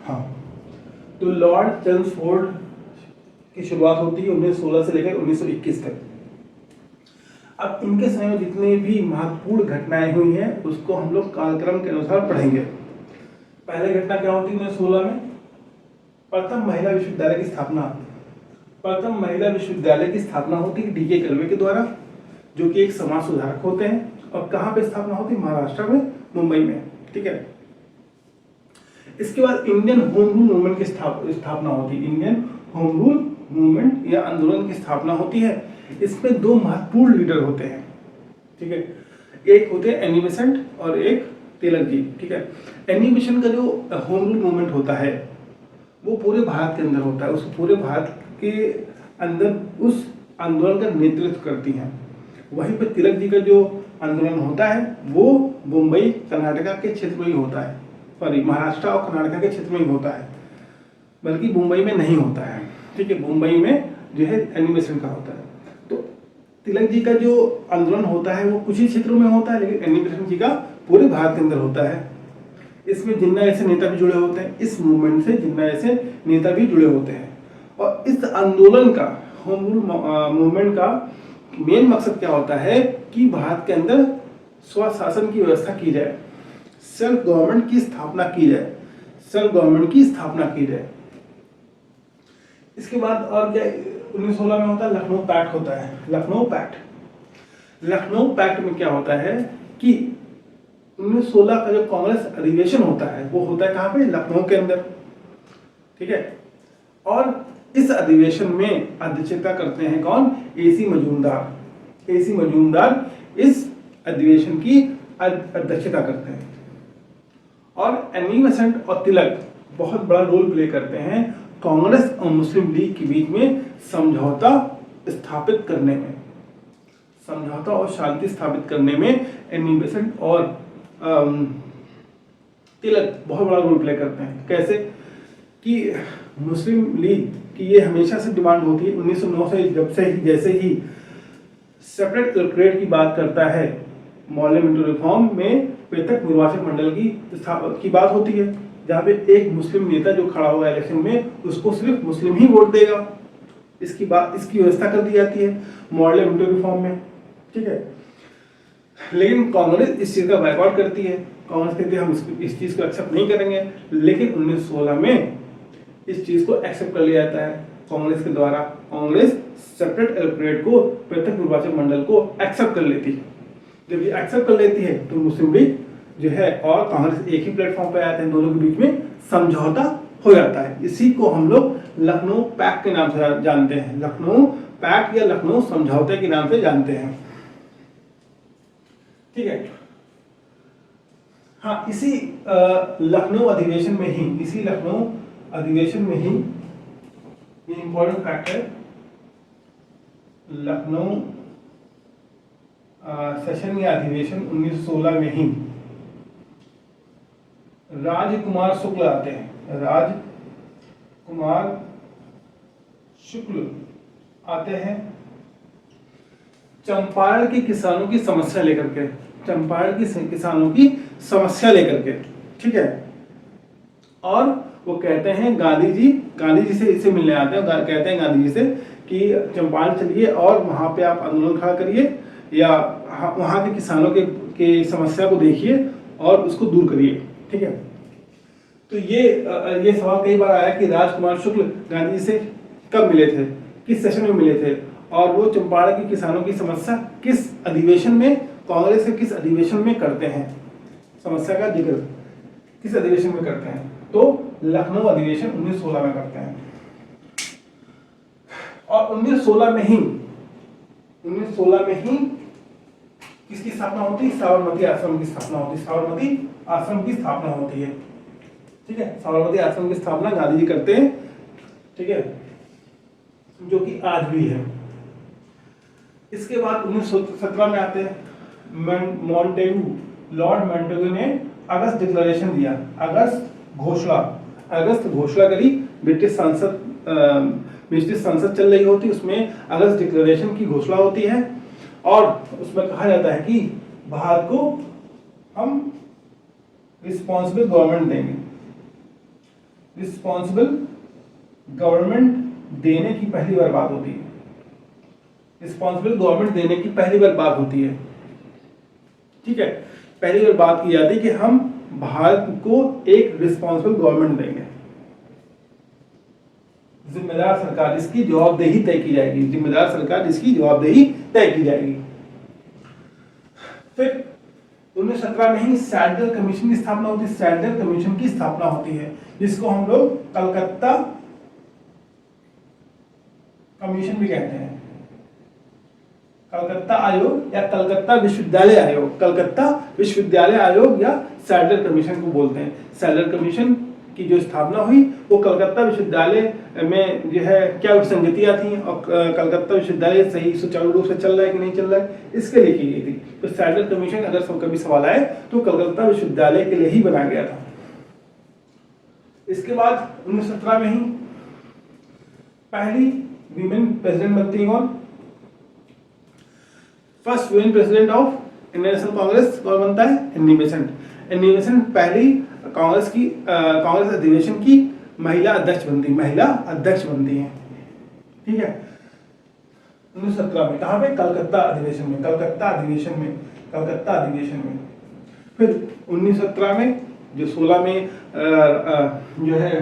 हाँ, तो Lord Chelmsford की शुरुआत होती है 1916 से लेकर 1921 तक। अब इनके समय में जितनी भी महत्वपूर्ण घटनाएं हुई हैं उसको हम लोग कालक्रम के अनुसार पढ़ेंगे। पहले घटना क्या होती है 1916 में, प्रथम महिला विश्वविद्यालय की स्थापना। प्रथम महिला विश्वविद्यालय की स्थापना होती है डी.के. कर्वे के द्वारा, जो कि एक समाज सुधारक होते हैं। और कहाँ पे स्थापना होती है? महाराष्ट्र में, मुंबई में। ठीक है। इसके बाद इंडियन होम रूल मूवमेंट की स्थापना होती है। इंडियन होम रूल मूवमेंट या आंदोलन की स्थापना होती है। इसमें दो महत्वपूर्ण लीडर होते हैं। ठीक है, एक होते हैं एनी बेसेंट और एक तिलक जी। ठीक है, एनी बेसेंट का जो होम रूल मूवमेंट होता है वो पूरे भारत के अंदर होता है। उस पूरे भारत के अंदर उस आंदोलन का नेतृत्व करती हैं। वहीं पर तिलक जी का जो आंदोलन होता है वो मुंबई कर्नाटका के क्षेत्र में ही होता है, सॉरी महाराष्ट्र और कर्नाटका के क्षेत्र में ही होता है, बल्कि मुंबई में नहीं होता है। ठीक है, मुंबई में जो है एनी बेसेंट का होता है। तो तिलक जी का जो आंदोलन होता है वो कुछ ही क्षेत्रों में होता है, लेकिन एनी बेसेंट जी का पूरे भारत के अंदर होता है। इसमें जिन्ना ऐसे नेता भी जुड़े होते हैं, इस मूवमेंट से जिन्ना ऐसे नेता भी जुड़े होते हैं। और इस आंदोलन का, होम रूल मूवमेंट का मेन मकसद क्या होता है कि भारत के अंदर स्वशासन की व्यवस्था की जाए, सेल्फ गवर्नमेंट की स्थापना की जाए, सेल्फ गवर्नमेंट की स्थापना की जाए। इसके बाद और क्या 1916 में होता है? लखनऊ पैक्ट होता है। लखनऊ पैक्ट, लखनऊ पैक्ट में क्या होता है कि 1916 का जो कांग्रेस अधिवेशन होता है वो होता है कहाँ पे? लखनऊ के अंदर। ठीक है, और इस अधिवेशन में अध्यक्षता करते हैं कौन? एसी मजूमदार। एसी मजूमदार इस अधिवेशन की अध्यक्षता करते हैं। और एनी बेसेंट और तिलक बहुत बड़ा रोल प्ले करते हैं कांग्रेस और मुस्लिम लीग के बीच में समझौता स्थापित करने में, समझौता और शांति स्थापित करने में एनी बेसेंट और तिलक बहुत बड़ा रोल प्ले करते हैं। कैसे कि मुस्लिम लीग की ये हमेशा से डिमांड होती है 1909 से, जैसे ही सेपरेट कलेक्ट्रेट की बात करता है मॉडल मिंटो रिफॉर्म में पृथक निर्वाचक मंडल की बात होती है, जहाँ पे एक मुस्लिम नेता जो खड़ा होगा इलेक्शन में उसको सिर्फ मुस्लिम ही वोट देगा। इसकी व्यवस्था कर दी जाती है मॉडल मिंटो रिफॉर्म में। ठीक है, लेकिन कांग्रेस इस चीज का बायकॉट करती है। कांग्रेस कहती है हम इस चीज को एक्सेप्ट नहीं करेंगे। लेकिन 1916 में इस चीज को एक्सेप्ट कर लिया जाता है कांग्रेस के द्वारा। कांग्रेस सेपरेट इलेक्टोरेट को, पृथक निर्वाचक मंडल को एक्सेप्ट कर लेती है। जब ये एक्सेप्ट कर लेती है तो मुस्लिम लीग जो है और कांग्रेस एक ही प्लेटफॉर्म पे आते हैं, दोनों के बीच में समझौता हो जाता है। इसी को हम लोग लखनऊ पैक्ट के नाम से जानते हैं। लखनऊ पैक्ट या लखनऊ समझौते के नाम से जानते हैं। ठीक है, हाँ, इसी लखनऊ अधिवेशन में ही, इसी लखनऊ अधिवेशन में ही ये इंपॉर्टेंट फैक्ट है, लखनऊ सेशन या अधिवेशन 1916 में ही राजकुमार शुक्ल आते हैं। राजकुमार शुक्ल आते हैं चंपारण के किसानों की समस्या लेकर के, चंपारण की किसानों की समस्या लेकर के। ठीक है, और वो कहते हैं गांधी जी से इसे मिलने आते हैं। कहते हैं गांधी जी से कि चंपारण चलिए और वहां पे आप आंदोलन खड़ा करिए या वहां के किसानों के समस्या को देखिए और उसको दूर करिए। ठीक है, तो ये सवाल कई बार आया कि राजकुमार शुक्ल गांधी जी से कब मिले थे, किस सेशन में मिले थे, और वो चंपारण के किसानों की समस्या किस अधिवेशन में, कांग्रेस के किस अधिवेशन में करते हैं, समस्या का जिक्र किस अधिवेशन में करते हैं? तो लखनऊ अधिवेशन 1916 में करते हैं। और 1916 में ही किसकी स्थापना होती है? साबरमती आश्रम की स्थापना होती है। साबरमती आश्रम की स्थापना होती है। ठीक है, साबरमती आश्रम की स्थापना गांधी जी करते हैं। ठीक है, जो कि आज भी है। इसके बाद 1917 में आते हैं मॉन्टेगू, लॉर्ड मॉन्टेगू ने अगस्त डिक्लेरेशन दिया, अगस्त घोषणा करी। ब्रिटिश संसद चल रही होती, उसमें अगस्त डिक्लेरेशन की घोषणा होती है और उसमें कहा जाता है कि भारत को हम रिस्पॉन्सिबल गवर्नमेंट देंगे। रिस्पॉन्सिबल गवर्नमेंट देने की पहली बार बात होती है। रिस्पॉन्सिबल गवर्नमेंट देने की पहली बार बात होती है, ठीक है। पहली बार बात की जाती है कि हम भारत को एक रिस्पॉन्सिबल गवर्नमेंट देंगे, जिम्मेदार सरकार, इसकी जवाबदेही तय की जाएगी, जिम्मेदार सरकार इसकी जवाबदेही तय की जाएगी। फिर 1917 में ही सैडलर कमीशन की स्थापना होती है। सैडलर कमीशन की स्थापना होती है जिसको हम लोग कलकत्ता कमीशन भी कहते हैं, कलकत्ता आयोग या कलकत्ता विश्वविद्यालय आयोग, कलकत्ता विश्वविद्यालय आयोग या सैडलर कमीशन को बोलते हैं। सैडलर कमीशन की जो स्थापना हुई वो कलकत्ता विश्वविद्यालय में जो है क्या विसंगतियां थी और कलकत्ता विश्वविद्यालय सही सुचारू रूप से चल रहा है कि नहीं चल रहा है, इसके लिए की गई थी। तो सैडलर कमीशन अगर कभी सवाल आए तो कलकत्ता विश्वविद्यालय के लिए ही बनाया गया था। इसके बाद 1917 में ही पहली वीमेन प्रेसिडेंट बनती है कौन? First women president of Indian national Congress कौन बनता है? Annie Besant. एनी बेसेंट पहली कांग्रेस अधिवेशन की महिला अध्यक्ष बनती है, ठीक है। 1917 में कहां पे? कलकत्ता अधिवेशन में। फिर 1917 में जो 16 में जो है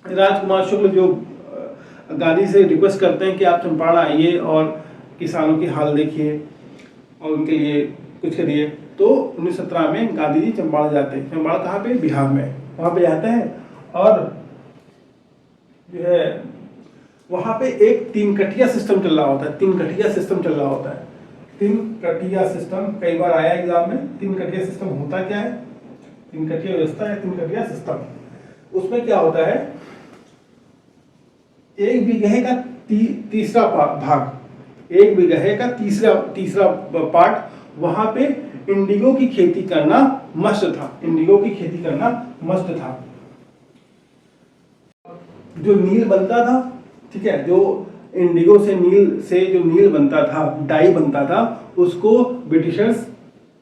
राजकुमार शुक्ल जो गांधी से रिक्वेस्ट करते हैं कि आप चंपारण आइए और किसानों की हाल देखिए और उनके लिए कुछ करिए, तो 1917 में गांधी जी चंपारण जाते हैं। चंपारण कहाँ पे? बिहार में। वहां पे जाते हैं और जो है वहां पे एक तीन कटिया सिस्टम चल रहा होता है। तीन कटिया सिस्टम कई बार आया एग्जाम में। तीन कटिया सिस्टम होता क्या है? तीन कटिया व्यवस्था है, तीन कटिया सिस्टम। उसमें क्या होता है, एक बीघे का तीसरा भाग, एक बीघे का तीसरा पार्ट, वहां पे इंडिगो की खेती करना मस्ट था। जो नील बनता था, ठीक है, जो इंडिगो से जो नील बनता था, डाई बनता था, उसको ब्रिटिशर्स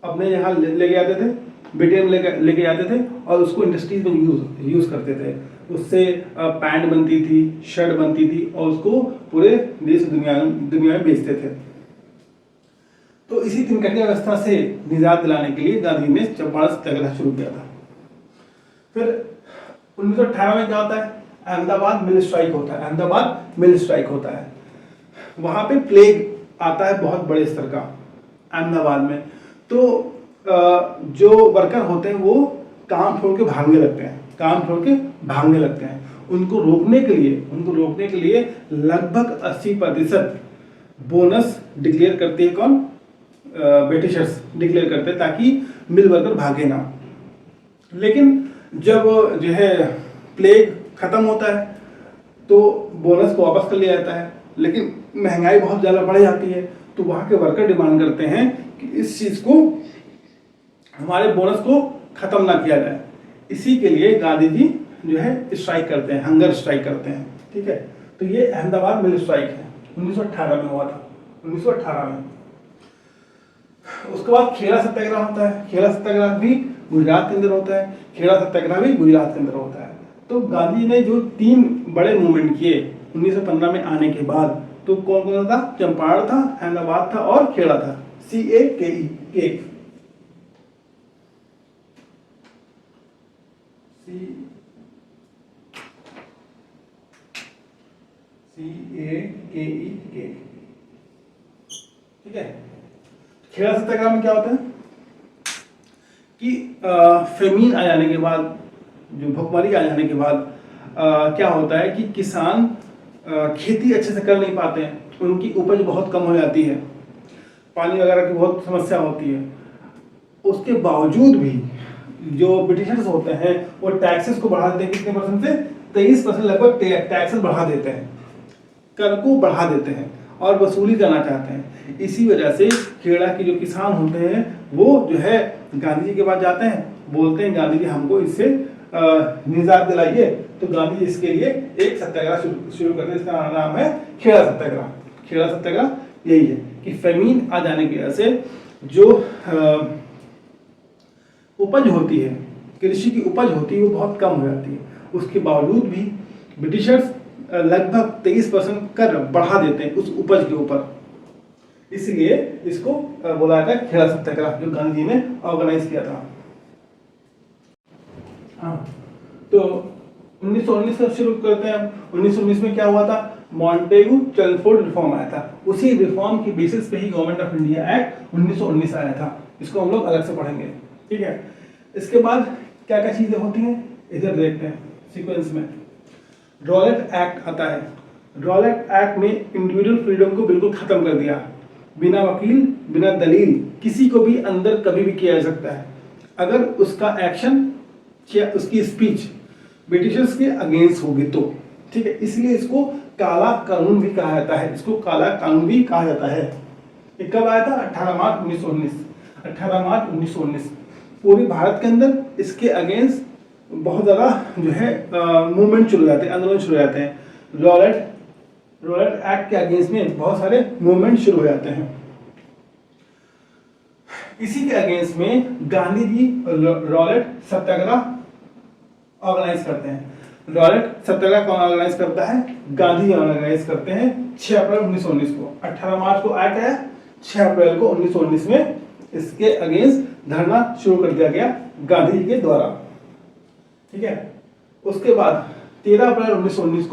अपने यहाँ लेके आते थे, ब्रिटेन लेके जाते थे और उसको इंडस्ट्रीज में यूज करते थे। उससे पैंट बनती थी, शर्ट बनती थी और उसको पूरे देश दुनिया में बेचते थे। तो इसी तीन कटिया व्यवस्था से निजात दिलाने के लिए गांधी ने चंपारण सत्याग्रह शुरू किया था। फिर 1918 में क्या होता है? अहमदाबाद मिल स्ट्राइक होता है। वहां पे प्लेग आता है बहुत बड़े स्तर का अहमदाबाद में। तो जो वर्कर होते हैं वो काम छोड़ के भागने लगते हैं। उनको रोकने के लिए लगभग 80% बोनस डिक्लेयर करते हैं कौन? ब्रिटिशर्स डिक्लेयर करते हैं ताकि मिल वर्कर भागे ना। लेकिन जब जो है प्लेग खत्म होता है तो बोनस को वापस कर लिया जाता है, लेकिन महंगाई बहुत ज्यादा बढ़ जाती है। तो वहां के वर्कर डिमांड करते हैं कि इस चीज को, हमारे बोनस को खत्म ना किया जाए। इसी के लिए गांधी जी जो है स्ट्राइक करते हैं, हंगर स्ट्राइक करते हैं, ठीक है। तो ये अहमदाबाद मिल स्ट्राइक है, 1918 में हुआ था, 1918 में। उसके बाद खेड़ा सत्याग्रह होता है। खेड़ा सत्याग्रह भी गुजरात के अंदर होता है। तो गांधी ने जो तीन बड़े मूवमेंट किए 1915 में आने के बाद, तो कौन कौन था? चंपारण था, अहमदाबाद था और खेड़ा था। CAKE ठीक है। खेड़ा सत्याग्रह में क्या होता है कि फेमीन आ जाने के बाद, जो भुखमरी आ जाने के बाद क्या होता है कि किसान खेती अच्छे से कर नहीं पाते हैं, उनकी उपज बहुत कम हो जाती है, पानी वगैरह की बहुत समस्या होती है। उसके बावजूद भी जो ब्रिटिशर्स होते हैं वो टैक्सेस को बढ़ा देते हैं। कितने परसेंट से? 23% लगभग टैक्सेस बढ़ा देते हैं, कर को बढ़ा देते हैं और वसूली करना चाहते हैं। इसी वजह से खेड़ा के जो किसान होते हैं वो जो है गांधी जी के पास जाते हैं, बोलते हैं गांधी जी हमको इससे निजात दिलाइए। तो गांधी जी इसके लिए एक सत्याग्रह शुरू करते हैं, इसका नाम है खेड़ा सत्याग्रह। खेड़ा सत्याग्रह यही है कि फेमीन आ जाने की वजह से जो उपज होती है, कृषि की उपज होती है, वो बहुत कम हो जाती है उसके बावजूद भी ब्रिटिशर्स लगभग 23% कर बढ़ा देते हैं उस उपज के ऊपर। इसलिए इसको बोला जाता है खेड़ा सत्याग्रह, जो गांधी जी ने ऑर्गेनाइज किया था। हाँ, तो 1919 से शुरू करते हैं। 1919 में क्या हुआ था? मॉन्टेगू चेम्सफोर्ड रिफॉर्म आया था। उसी रिफॉर्म की बेसिस पे ही गवर्नमेंट ऑफ इंडिया एक्ट 1919 आया था। इसको हम लोग अलग से पढ़ेंगे, ठीक है। इसके बाद क्या क्या चीजें होती हैं इधर देखते हैं सीक्वेंस में। रॉलेट एक्ट आता है। रॉलेट एक्ट ने इंडिविजुअल फ्रीडम को बिल्कुल खत्म कर दिया। बिना वकील, बिना दलील किसी को भी अंदर कभी भी किया जा सकता है अगर उसका एक्शन या उसकी स्पीच ब्रिटिशर्स के अगेंस्ट होगी तो, ठीक है। इसलिए इसको काला कानून भी कहा जाता है। इसको काला कानून भी कहा जाता है। ये कब आया था? 18 मार्च 1919। 18 मार्च 1919 पूरे भारत के अंदर इसके अगेंस्ट बहुत ज़्यादा जो है मूवमेंट शुरू हो जाते हैं, आंदोलन शुरू हो जाते हैं। रॉलेट एक्ट के अगेंस्ट में बहुत सारे मूवमेंट शुरू हो जाते हैं। इसी के अगेंस्ट में गांधी जी रॉलेट सत्याग्रह ऑर्गेनाइज करते हैं। रॉलेट सत्याग्रह कौन ऑर्गेनाइज करता है? गांधी जी ऑर्गेनाइज करते हैं 6 अप्रैल 1919 को। 18 मार्च को एक्ट आया, 6 अप्रैल को 1919 में इसके अगेंस्ट धरना शुरू कर दिया गया गांधी जी के द्वारा, ठीक है। उसके बाद 13 अप्रैल 1919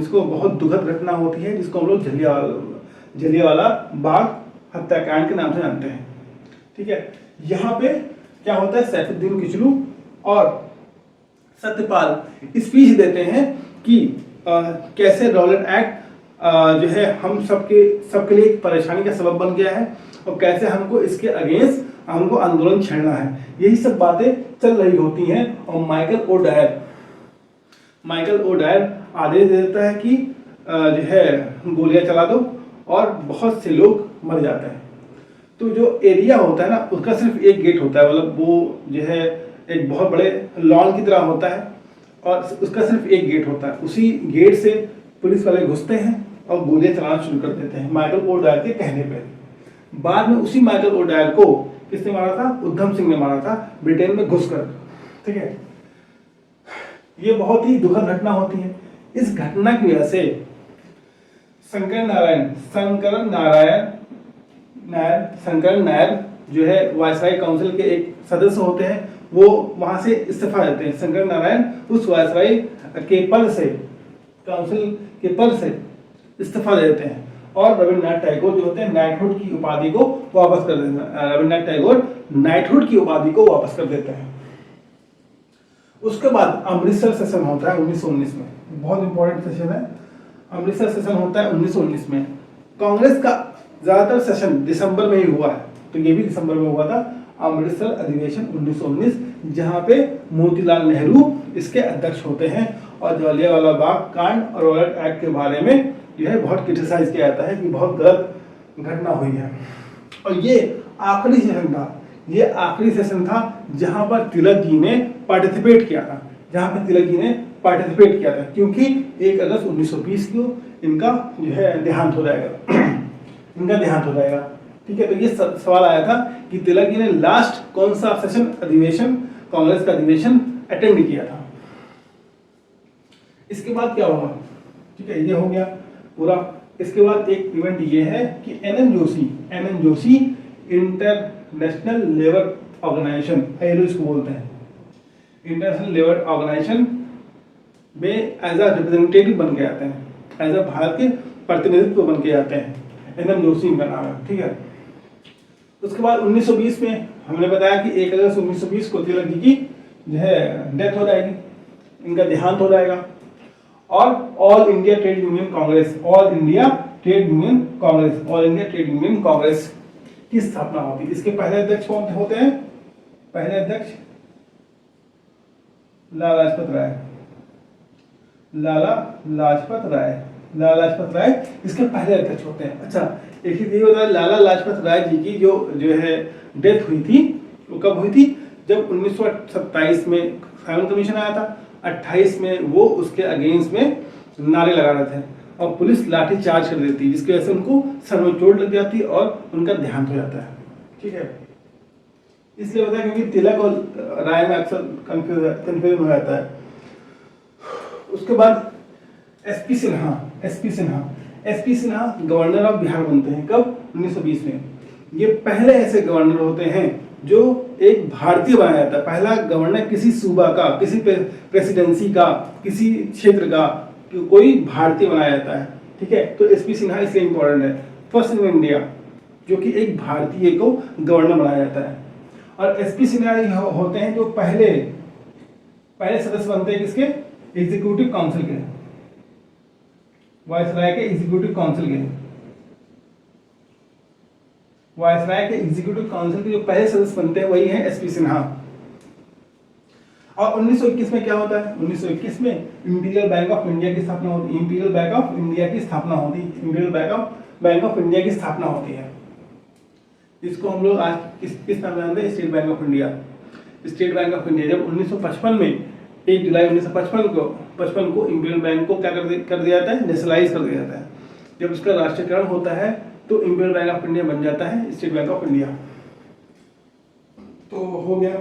को बहुत दुखद घटना होती है जिसको हम लोग जलियांवाला बाग हत्याकांड के नाम से जानते हैं, ठीक है। यहाँ पे क्या होता है? सैफुद्दीन किचलू और सत्यपाल स्पीच देते हैं कि कैसे रॉलेट एक्ट जो है हम सबके लिए एक परेशानी का सबब बन गया है और कैसे हमको इसके अगेंस्ट हमको आंदोलन छेड़ना है। यही सब बातें चल रही होती हैं और माइकल ओ डायर आदेश दे देता है कि जो है गोलियां चला दो और बहुत से लोग मर जाते हैं। तो जो एरिया होता है ना उसका सिर्फ एक गेट होता है, मतलब वो जो है एक बहुत बड़े लॉन की तरह होता है और उसका सिर्फ एक गेट होता है। उसी गेट से पुलिस वाले घुसते हैं और गोलियां चलाना शुरू कर देते हैं माइकल ओ डायर के कहने पे। बाद में उसी माइकल ओ डायर को किसने मारा था? उधम सिंह ने मारा था ब्रिटेन में घुसकर, ठीक है। ये बहुत ही दुखद घटना होती है। इस घटना की वजह से शंकर नारायण जो है वायसराय काउंसिल के एक सदस्य होते हैं, वो वहां से इस्तीफा देते हैं। शंकर नारायण उस वायसराय के पद से, काउंसिल के पद से इस्तीफा देते हैं और रविन्द्रनाथ टैगोर जो होते हैं नाइटहुड की उपाधि को वापस कर देते हैं। रविन्द्रनाथ टैगोर नाइटहुड की उपाधि को वापस कर देते हैं। उसके बाद अमृतसर सेशन होता है 1919 में, बहुत इंपॉर्टेंट सेशन है। अमृतसर सेशन होता है 1919 में। कांग्रेस का ज्यादातर सेशन दिसंबर में ही हुआ है, तो ये भी दिसंबर में हुआ था। अमृतसर अधिवेशन 1919, जहां पे मोतीलाल नेहरू इसके अध्यक्ष होते हैं और जलियांवाला बाग कांड और रॉलेट एक्ट के बारे में जो है बहुत क्रिटिसाइज किया जाता है कि बहुत गलत घटना हुई है। और ये आखिरी सेशन था जहां पर तिलक जी ने पार्टिसिपेट किया था, क्योंकि 1 अगस्त 1920 को इनका जो है देहांत हो जाएगा, ठीक है। तो ये सवाल आया था कि तिलक जी ने लास्ट कौन सा सेशन अधिवेशन, कांग्रेस का अधिवेशन अटेंड किया था। इसके बाद क्या होगा, ठीक है, ये हो गया पूरा। इसके बाद एक इवेंट ये है कि N N Joshi international labour organisation, ILO इसको बोलते हैं, इंटरनेशनल लेबर ऑर्गेनाइजेशन में एज अ रिप्रेजेंटेटिव बन के आते हैं, एज अ भारत के प्रतिनिधित्व बन के आते हैं। NM जोशी इनका नाम है, ठीक है। उसके बाद 1920 में हमने बताया कि 1 अगस्त 1920 को तिलक जी की जो है डेथ हो जाएगी, इनका देहांत हो जाएगा। और all India trade union Congress की स्थापना होती है। इसके पहले अध्यक्ष कौन होते हैं? पहले अध्यक्ष लाला लाजपत राय इसके पहले अध्यक्ष होते हैं। अच्छा, एक चीज ये बताया, लाला लाजपत राय जी की जो है डेथ हुई थी, वो कब हुई थी? जब 1927 में साइमन कमीशन आया था। 28 में वो उसके अगेंस्ट में नारे लगा रहे थे और पुलिस लाठी चार्ज कर देती, जिसकी वजह से उनको सर में चोट लग जाती और उनका देहांत हो जाता है, ठीक है। इसलिए होता है क्योंकि तिलक और राय में अक्सर कंफ्यूजन हो जाता है। उसके बाद SP Sinha governor of Bihar बनते हैं। कब? 1920 में। ये पहले ऐसे गवर्नर होते हैं जो एक भारतीय बनाया जाता है। पहला गवर्नर किसी सूबा का, किसी प्रेसिडेंसी का, किसी क्षेत्र का कोई भारतीय बनाया जाता है। ठीक है, तो एसपी सिन्हा इसलिए इंपॉर्टेंट है। फर्स्ट इन इंडिया, जो कि एक भारतीय को गवर्नर बनाया जाता है। और एसपी सिन्हा होते हैं जो पहले सदस्य बनते हैं किसके? एग्जीक्यूटिव काउंसिल के, वायसराय के एग्जीक्यूटिव काउंसिल के। वायसराय के एग्जीक्यूटिव काउंसिल के जो पहले सदस्य बनते हैं वही है एसपी सिन्हा। और 1921 में क्या होता है? 1921 में इंपीरियल बैंक ऑफ इंडिया की स्थापना होती है। इंपीरियल बैंक ऑफ इंडिया की स्थापना होती है। इंपीरियल बैंक ऑफ इंडिया की स्थापना होती है। इसको हम लोग आज किस नाम से जानते हैं? State bank of India. State bank of India जब 1955 में 1 जुलाई 1955 को इंपीरियल बैंक को क्या कर दिया जाता है? नेशनलाइज कर दिया जाता है। जब उसका राष्ट्रीयकरण होता है तो इंपीरियल बैंक ऑफ इंडिया बन जाता है स्टेट बैंक ऑफ इंडिया। तो हो गया।